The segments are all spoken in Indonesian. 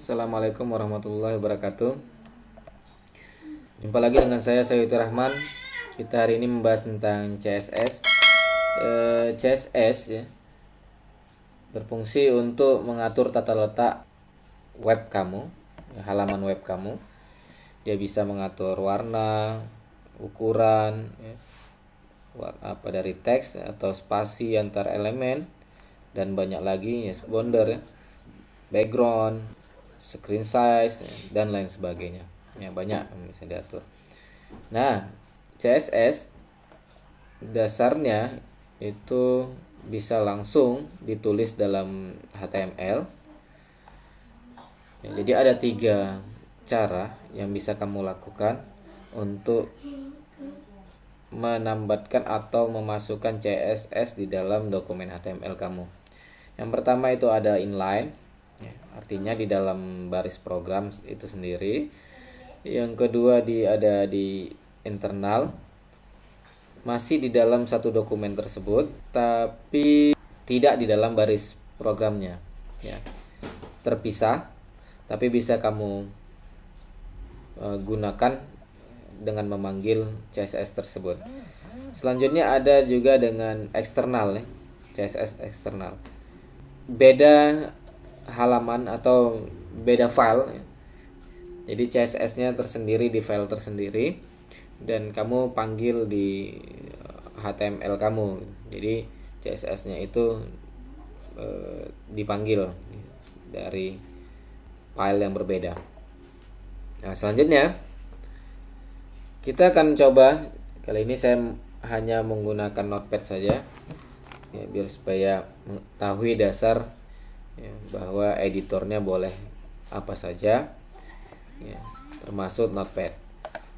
Assalamualaikum warahmatullahi wabarakatuh. Jumpa lagi dengan saya Sayuti Rahman. Kita hari ini membahas tentang CSS. CSS ya, berfungsi untuk mengatur tata letak web kamu, halaman web kamu. Dia bisa mengatur warna, ukuran, dari teks atau spasi antar elemen, dan banyak lagi ya, border, background, screen size, dan lain sebagainya. Ya, banyak yang bisa diatur. Nah, CSS dasarnya itu bisa langsung ditulis dalam HTML. Ya, jadi ada 3 cara yang bisa kamu lakukan untuk menambahkan atau memasukkan CSS di dalam dokumen HTML kamu. Yang pertama itu ada inline, ya, artinya di dalam baris program itu sendiri. Yang kedua ada di internal, masih di dalam satu dokumen tersebut, tapi tidak di dalam baris programnya, ya, terpisah, tapi bisa kamu gunakan dengan memanggil CSS tersebut. Selanjutnya ada juga dengan eksternal, ya, CSS eksternal. Beda halaman atau beda file, ya. Jadi CSS-nya tersendiri di file tersendiri dan kamu panggil di HTML kamu. Jadi CSS-nya itu dipanggil dari file yang berbeda. Nah, selanjutnya kita akan coba, kali ini saya hanya menggunakan Notepad saja, ya, biar supaya mengetahui dasar, ya, bahwa editornya boleh apa saja, ya, termasuk Notepad.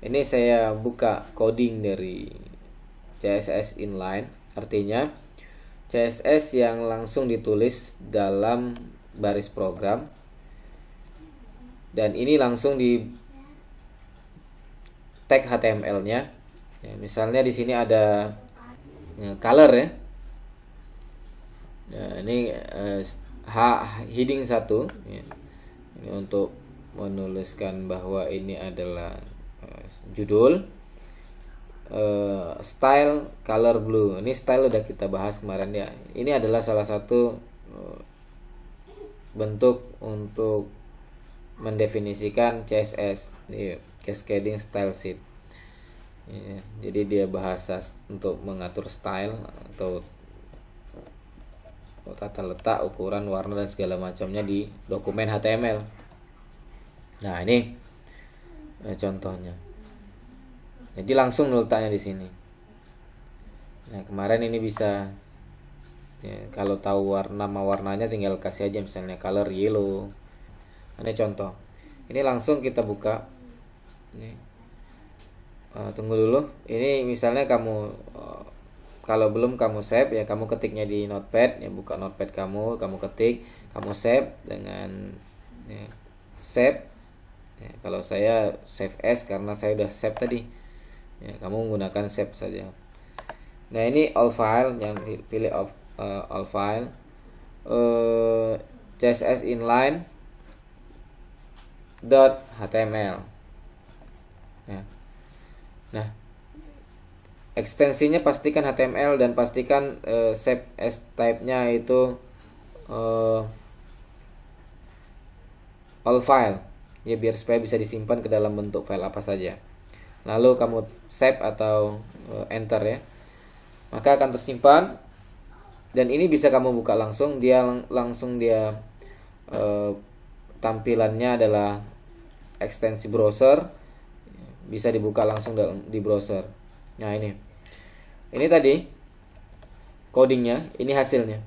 Ini saya buka coding dari CSS inline, artinya CSS yang langsung ditulis dalam baris program, dan ini langsung di tag HTML-nya. Ya, misalnya di sini ada color, ya. Nah, ini heading 1, ya. Ini untuk menuliskan bahwa ini adalah judul. Style color blue. Ini style udah kita bahas kemarin, ya. Ini adalah salah satu bentuk untuk mendefinisikan CSS, ya, cascading style sheet. Ya, jadi dia bahasa untuk mengatur style atau tata letak, ukuran, warna, dan segala macamnya di dokumen HTML. Nah, ini contohnya. Jadi langsung letaknya di sini. Nah, kemarin ini bisa, ya, kalau tahu nama warnanya tinggal kasih aja misalnya color yellow. Ini contoh. Ini langsung kita buka. Ini. Tunggu dulu. Ini misalnya kamu kalau belum kamu save, ya kamu ketiknya di Notepad, ya, buka Notepad kamu ketik, kamu save dengan, ya, save. Ya, kalau saya save as karena saya udah save tadi. Ya, kamu menggunakan save saja. Nah, ini all file, yang pilih all file. CSS inline .html. Ya. Nah, ekstensinya pastikan HTML dan pastikan save as type-nya itu all file, ya, biar supaya bisa disimpan ke dalam bentuk file apa saja. Lalu kamu save atau enter, ya, maka akan tersimpan, dan ini bisa kamu buka langsung. Dia tampilannya adalah ekstensi browser, bisa dibuka langsung di browser. Nah, ini tadi codingnya, ini hasilnya.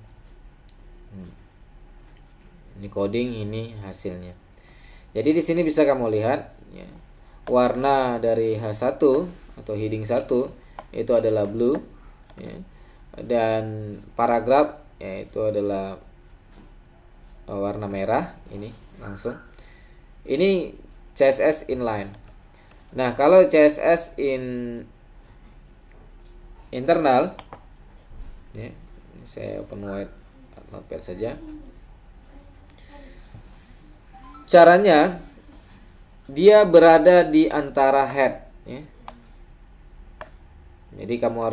Ini coding, ini hasilnya. Jadi di sini bisa kamu lihat, ya, warna dari H1 atau heading 1 itu adalah blue, ya, dan paragraf, ya, itu adalah warna merah. Ini langsung. Ini CSS inline. Nah, kalau CSS internal, ya, saya open wide Notepad saja. caranya dia berada di antara head, ya. Jadi kamu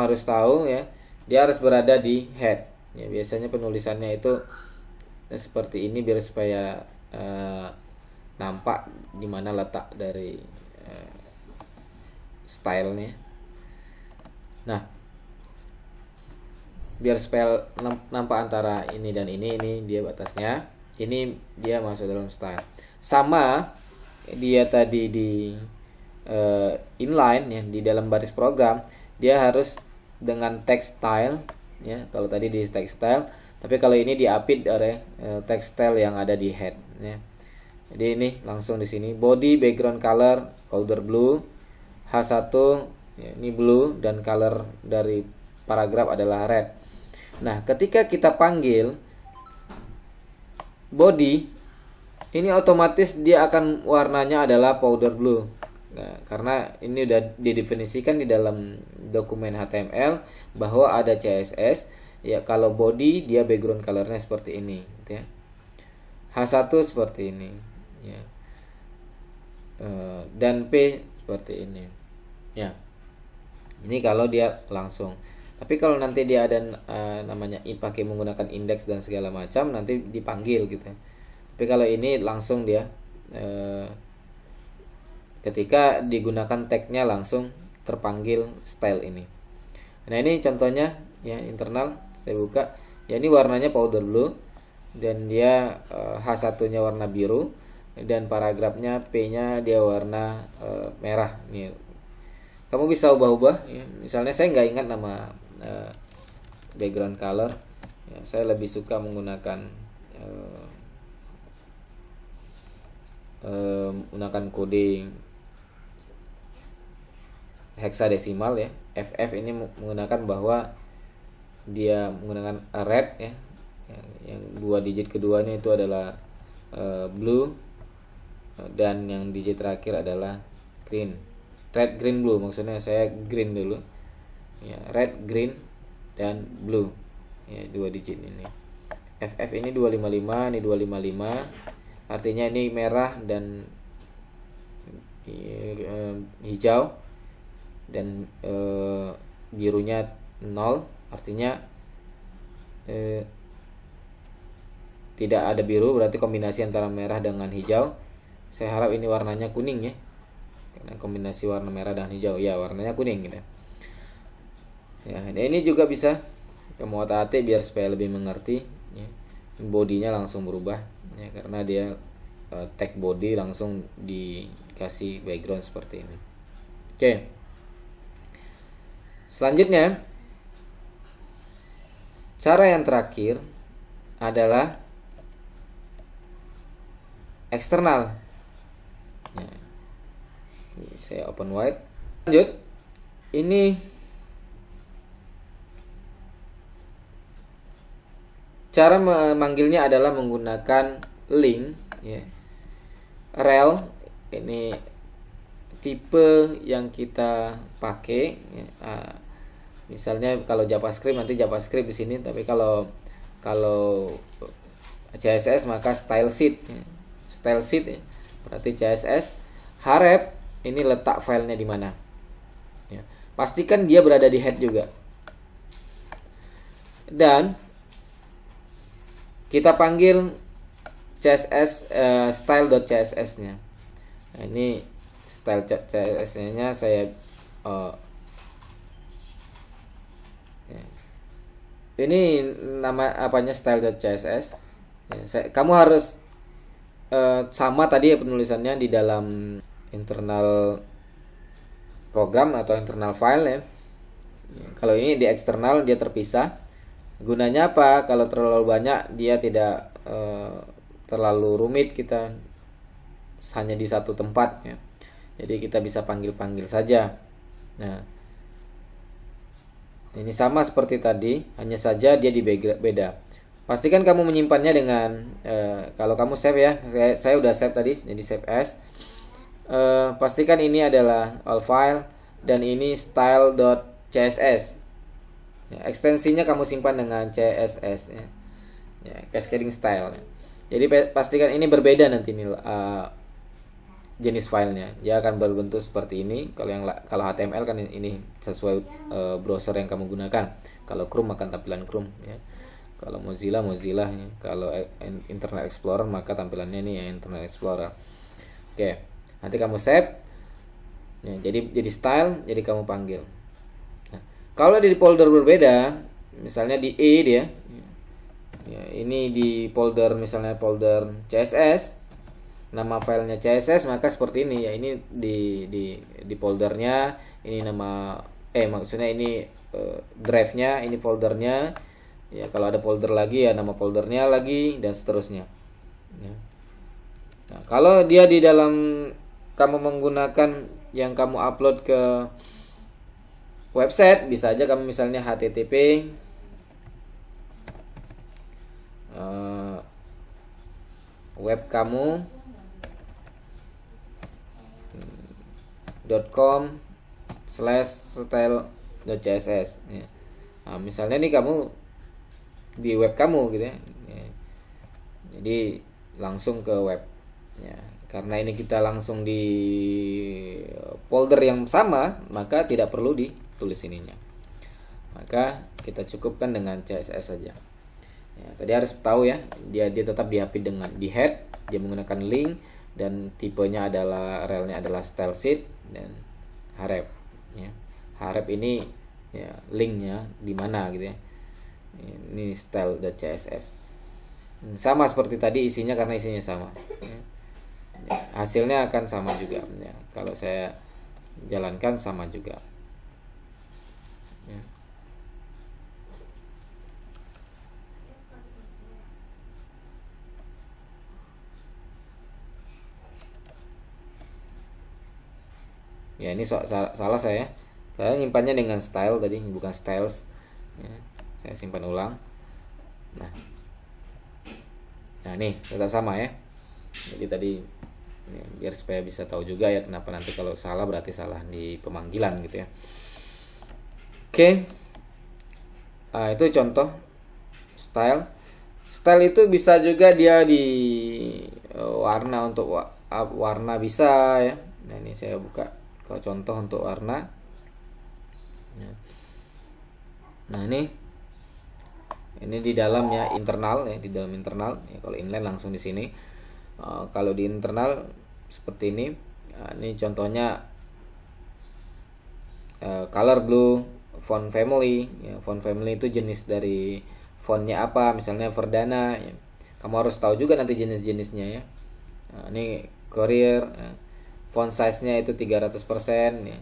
harus tahu, ya, dia harus berada di head. Ya, biasanya penulisannya itu seperti ini biar supaya nampak di mana letak dari stylenya. Nah, biar supaya nampak antara ini dan ini dia batasnya. Ini dia masuk dalam style. Sama dia tadi di inline, ya, di dalam baris program dia harus dengan text style, ya. Kalau tadi di text style, tapi kalau ini diapit oleh text style yang ada di head, ya. Jadi ini langsung di sini body background color powder blue, H1, ya, ini blue, dan color dari paragraf adalah red. Nah, ketika kita panggil body, ini otomatis dia akan warnanya adalah powder blue. Nah, karena ini udah didefinisikan di dalam dokumen HTML bahwa ada CSS, ya. Kalau body dia background colornya seperti ini, gitu, ya. H1 seperti ini, ya. Dan P seperti ini, ya. Ini kalau dia langsung. Tapi kalau nanti dia ada namanya pakai menggunakan indeks dan segala macam, nanti dipanggil, gitu. Tapi kalau ini langsung dia ketika digunakan tagnya langsung terpanggil style ini. Nah, ini contohnya, ya, internal saya buka. Ya, ini warnanya powder blue dan dia H1-nya warna biru dan paragrafnya P-nya dia warna merah. Ini kamu bisa ubah-ubah, ya. Misalnya saya nggak ingat nama background color, ya, saya lebih suka menggunakan kode heksadesimal, ya. FF ini menggunakan bahwa dia menggunakan red, ya. Yang 2 digit keduanya itu adalah blue, dan yang digit terakhir adalah green. Red, green, blue, maksudnya saya green dulu, ya. Red, green, dan blue, ya, 2 digit ini. FF ini 255, ini 255, artinya ini merah dan hijau, dan birunya 0, artinya tidak ada biru, berarti kombinasi antara merah dengan hijau. Saya harap ini warnanya kuning, ya, karena kombinasi warna merah dan hijau, ya, warnanya kuning, gitu. Ya, ini juga bisa kamu otak-atik biar supaya lebih mengerti, ya. Bodinya langsung berubah, ya, karena dia tag body langsung dikasih background seperti ini. Oke. Selanjutnya, cara yang terakhir adalah eksternal. Ya. Saya open wide. Lanjut. Ini cara memanggilnya adalah menggunakan link, ya. Rel ini tipe yang kita pakai, ya. Misalnya kalau JavaScript nanti JavaScript di sini, tapi kalau CSS maka style sheet, ya. Style sheet, ya. Berarti CSS harap ini letak filenya di mana, ya. Pastikan dia berada di head juga, dan kita panggil CSS style.css-nya. Nah, ini style CSS-nya saya ya. Ini nama apanya style.css, ya. Kamu harus sama tadi, ya, penulisannya di dalam internal program atau internal file, ya. Kalau ini di eksternal dia terpisah. Gunanya apa? Kalau terlalu banyak dia tidak terlalu rumit, kita hanya di satu tempat, ya. Jadi kita bisa panggil-panggil saja. Nah, ini sama seperti tadi, hanya saja dia beda. Pastikan kamu menyimpannya dengan kalau kamu save, ya. Saya udah save tadi, jadi save as. Pastikan ini adalah all file dan ini style.css. Ya, ekstensinya kamu simpan dengan CSS, ya. ya, cascading style. Jadi pastikan ini berbeda nanti nih jenis filenya. Dia akan berbentuk seperti ini. Kalau HTML kan ini sesuai browser yang kamu gunakan. Kalau Chrome akan tampilan Chrome ya. Kalau Mozilla ya. Kalau Internet Explorer maka tampilannya ini ya Internet Explorer. Oke, nanti kamu save. Ya, jadi style, jadi kamu panggil. Nah, kalau di folder berbeda, misalnya di E dia, ya, ini di folder misalnya folder CSS, nama filenya CSS maka seperti ini ya. Ini di foldernya, ini nama maksudnya ini drive-nya, ini foldernya. Ya, kalau ada folder lagi ya nama foldernya lagi dan seterusnya. Ya. Nah, kalau dia di dalam kamu menggunakan yang kamu upload ke website, bisa aja kamu misalnya http web kamu .com/style.css ya. Nah, misalnya nih kamu di web kamu gitu ya. Jadi langsung ke web ya. Karena ini kita langsung di folder yang sama, maka tidak perlu ditulis ininya. Maka kita cukupkan dengan CSS saja. Ya, tadi harus tahu ya, dia tetap di-hapit dengan di head, dia menggunakan link dan tipenya adalah relnya adalah style sheet dan href. Ya. Href ini ya linknya di mana gitu ya. Ini style.css. Sama seperti tadi isinya karena isinya sama. Ya. Hasilnya akan sama juga ya. Kalau saya jalankan sama juga ya. Ya ini salah saya nyimpannya dengan style tadi, bukan styles ya. Saya simpan ulang. Nah nih tetap sama ya. Jadi tadi ini, biar supaya bisa tahu juga ya kenapa nanti kalau salah berarti salah di pemanggilan gitu ya. Oke. Itu contoh style. Style itu bisa juga dia di warna, untuk warna bisa ya. Nah ini saya buka kalau contoh untuk warna. Nah ini di dalam ya internal ya, di dalam internal ya. Kalau inline langsung di sini. Kalau di internal seperti ini. Ini contohnya color blue, font family ya. Font family itu jenis dari fontnya apa, misalnya Verdana ya. Kamu harus tahu juga nanti jenis-jenisnya ya. Ini Courier ya. Font size-nya itu 300% ya.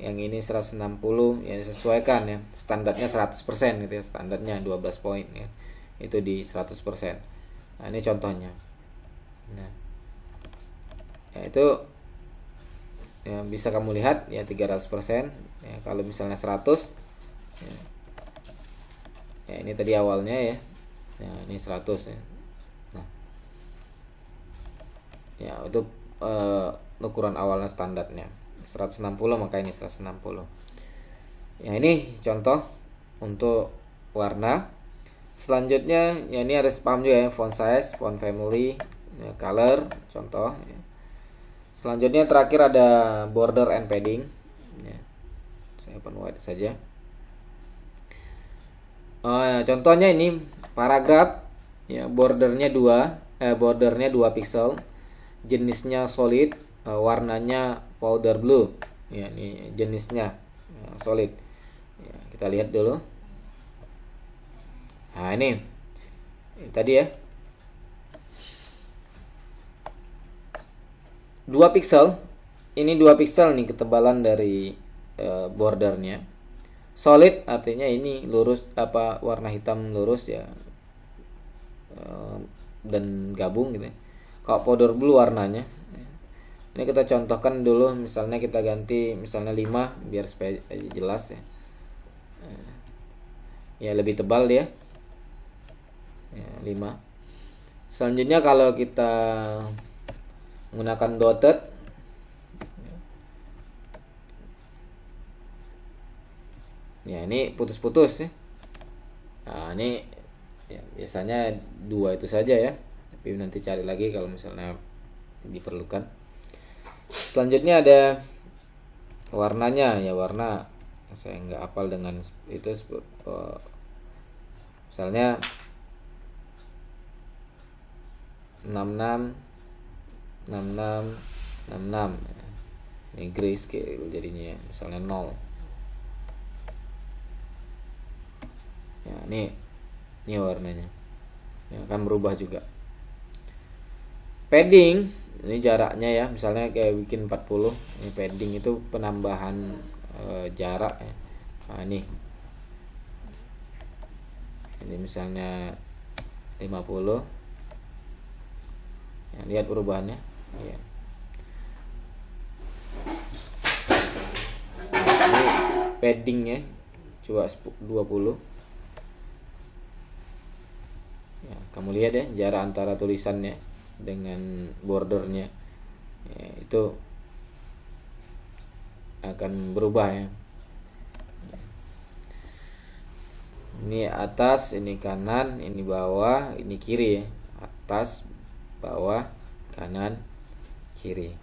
Yang ini 160 ya, disesuaikan ya. Standarnya 100% gitu ya. Standarnya 12 poin ya. Itu di 100%. Nah, ini contohnya. Nah, ya itu ya, bisa kamu lihat ya 300% ya. Kalau misalnya 100 ya, ya ini tadi awalnya ya. Ya ini 100 ya. Nah, ya itu ukuran awalnya standarnya 160, maka ini 160 ya. Ini contoh untuk warna. Selanjutnya ya ini harus paham juga ya, font size, font family ya, color contoh ya. Selanjutnya terakhir ada border and padding ya. Saya open wide saja. Contohnya ini paragraf ya, bordernya 2 pixel, jenisnya solid, warnanya powder blue ya. Ini jenisnya ya, solid ya, kita lihat dulu. Nah ini tadi ya 2 pixel. Ini 2 pixel nih ketebalan dari bordernya. Solid artinya ini lurus, warna hitam lurus ya, dan gabung gitu ya. Kalau powder blue warnanya ini kita contohkan dulu, misalnya kita ganti misalnya 5 biar supaya jelas ya. Ya lebih tebal dia ya, 5. Selanjutnya kalau kita menggunakan dotted ya, ini putus-putus ya. Nah ini Ya, biasanya 2 itu saja ya, tapi nanti cari lagi kalau misalnya diperlukan. Selanjutnya ada warnanya ya, warna saya nggak hafal dengan itu, misalnya 66 66 66 ini grayscale jadinya, misalnya 0 ya, ini warnanya ya, akan berubah juga. Padding ini jaraknya ya, misalnya kayak bikin 40, ini padding itu penambahan jarak ya. Nah ini misalnya 50 ya, lihat perubahannya ya. Ini paddingnya coba 20 ya, kamu lihat ya jarak antara tulisannya dengan bordernya ya, itu akan berubah ya. Ini atas, ini kanan, ini bawah, ini kiri ya. Atas, bawah, kanan, kiri.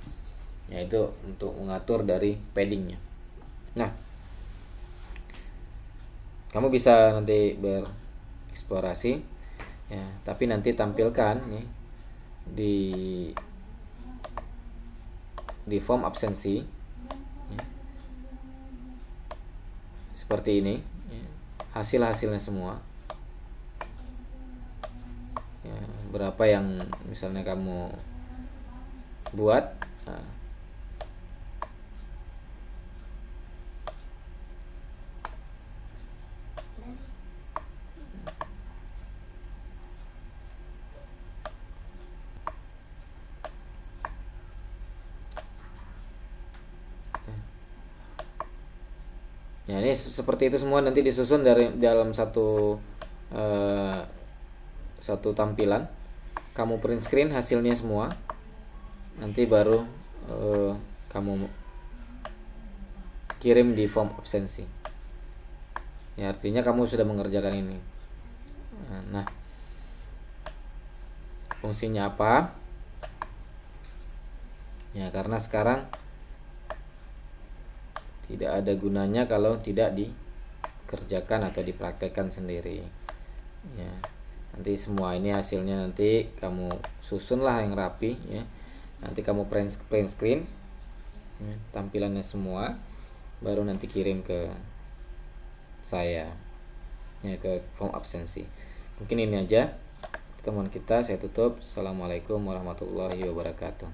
Ya itu untuk mengatur dari paddingnya. Nah, kamu bisa nanti bereksplorasi ya, tapi nanti tampilkan ya, di form absensi ya, seperti ini ya, hasilnya semua ya, berapa yang misalnya kamu buat. Nah, ya ini seperti itu semua nanti disusun dari dalam satu tampilan. Kamu print screen hasilnya semua, nanti baru kamu kirim di form absensi ya, artinya kamu sudah mengerjakan ini. Nah, fungsinya apa ya, karena sekarang tidak ada gunanya kalau tidak dikerjakan atau dipraktekkan sendiri ya. Nanti semua ini hasilnya nanti kamu susunlah yang rapi ya, nanti kamu print screen ya, tampilannya semua, baru nanti kirim ke saya ya, ke form absensi. Mungkin ini aja pertemuan kita, saya tutup. Assalamualaikum warahmatullahi wabarakatuh.